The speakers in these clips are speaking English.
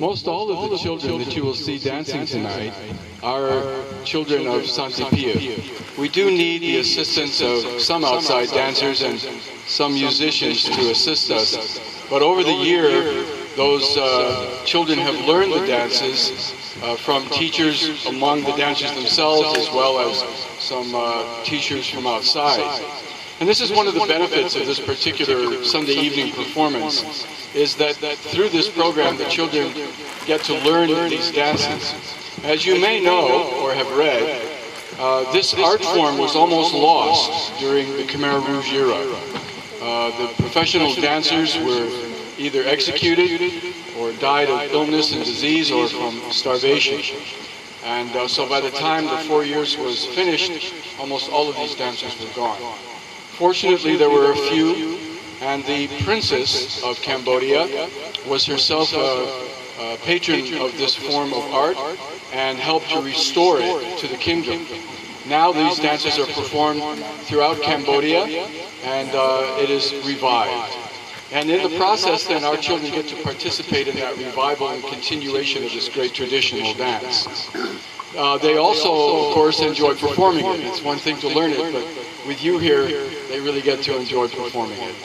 Most all of the children that you will see dancing tonight are children of Santa Pia. We do need the assistance of some outside dancers and some musicians to assist us, but over the year, those children have learned the dances from teachers among the dancers themselves, as well as some teachers from outside. And this is one of the benefits of this particular Sunday evening performance, is that through this program the children get to learn these dances. As you may know or have read, this art form was almost lost during the Khmer Rouge era. The professional dancers were either executed or died of illness and disease or from starvation. And so by the time the 4 years was finished, almost all of these dancers were gone. Fortunately, there were a few, and the princess of Cambodia was herself a patron of this form of art and helped to restore it to the kingdom. Now these dances are performed throughout Cambodia, and it is revived. And in the process, then, our children get to participate in that revival and continuation of this great traditional dance. They also, of course, enjoy performing it. It's one thing to learn it, but with you here, they really get to enjoy performing it.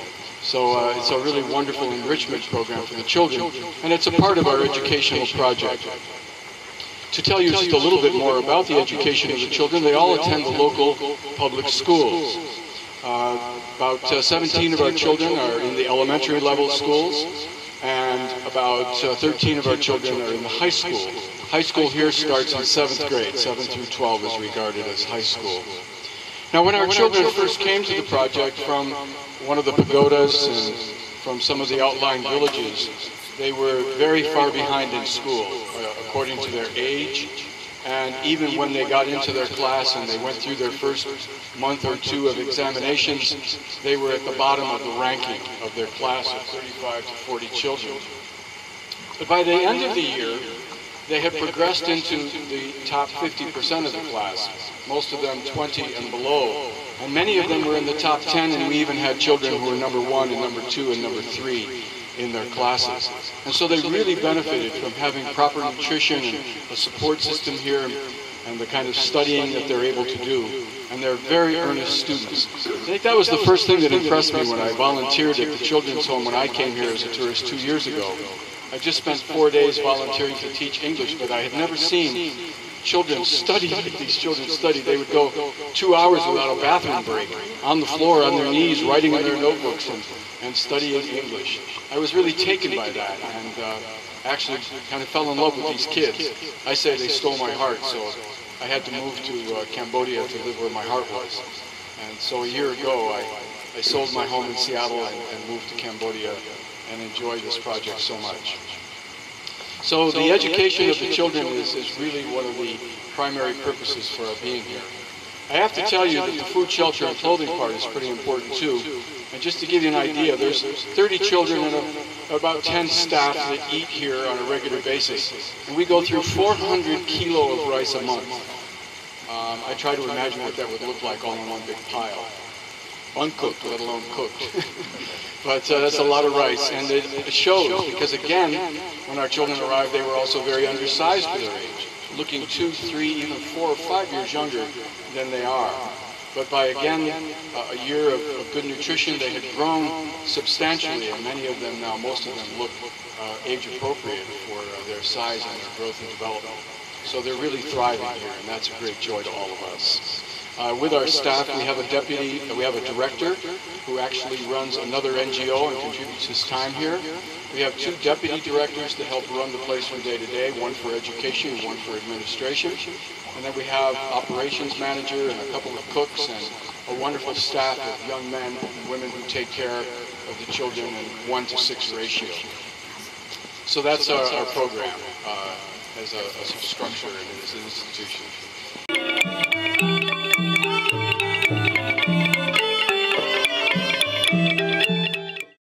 So it's a really wonderful enrichment program for the children, and it's a part of our educational project. To tell you just a little bit more about the education of the children, they all attend the local public schools. About 17 of our children are in the elementary level schools, and about 13 of our children are in the high school. High school here starts in 7th grade. 7 through 12 is regarded as high school. Now, when our children first came to the project from one of the pagodas and from some of the outlying villages, they were very far behind in school, according to their age. And even when they got into their class and they went through their first month or two of examinations, they were at the bottom of the ranking of their class of 35 to 40 children. But by the end of the year, they had progressed into the top 50% of the class, most of them 20 and below. And many of them were in the top 10, and we even had children who were number 1 and number 2 and number 3 in their classes. And so they really benefited from having proper nutrition and a support system here and the kind of studying that they're able to do. And they're very earnest students. I think that was the first thing that impressed me when I volunteered at the Children's Home when I came here as a tourist 2 years ago. I just spent 4 days volunteering to teach English, but I had never seen children study like these children study. They would go 2 hours without a bathroom break, on the floor, on their knees, writing in their notebooks and studying English. I was really taken by that, and actually kind of fell in love with these kids. I say they stole my heart, so I had to move to Cambodia to live where my heart was. And so a year ago, I sold my home in Seattle and moved to Cambodia and enjoy this project so much. So the education of the children is really one of the primary purposes for our being here. I have to tell you that the food, shelter, and clothing part is pretty important too. And just to give you an idea, there's 30 children and about 10 staff that eat here on a regular basis. And we go through 400 kilo of rice a month. I try to imagine what that would look like all in one big pile. Uncooked, let alone cooked. But that's a lot of rice, and it shows, because again, when our children arrived, they were also very undersized for their age, looking 2, 3, even 4 or 5 years younger than they are. But by, again, a year of good nutrition, they had grown substantially, and many of them now, most of them look age appropriate for their size and their growth and development. So they're really thriving here, and that's a great joy to all of us. With our staff, we have a director who actually runs another NGO and contributes his time here. We have 2 deputy directors to help run the place from day to day, one for education and one for administration. And then we have operations manager and a couple of cooks and a wonderful staff of young men and women who take care of the children in 1-to-6 ratio. So that's our program as a structure and as an institution.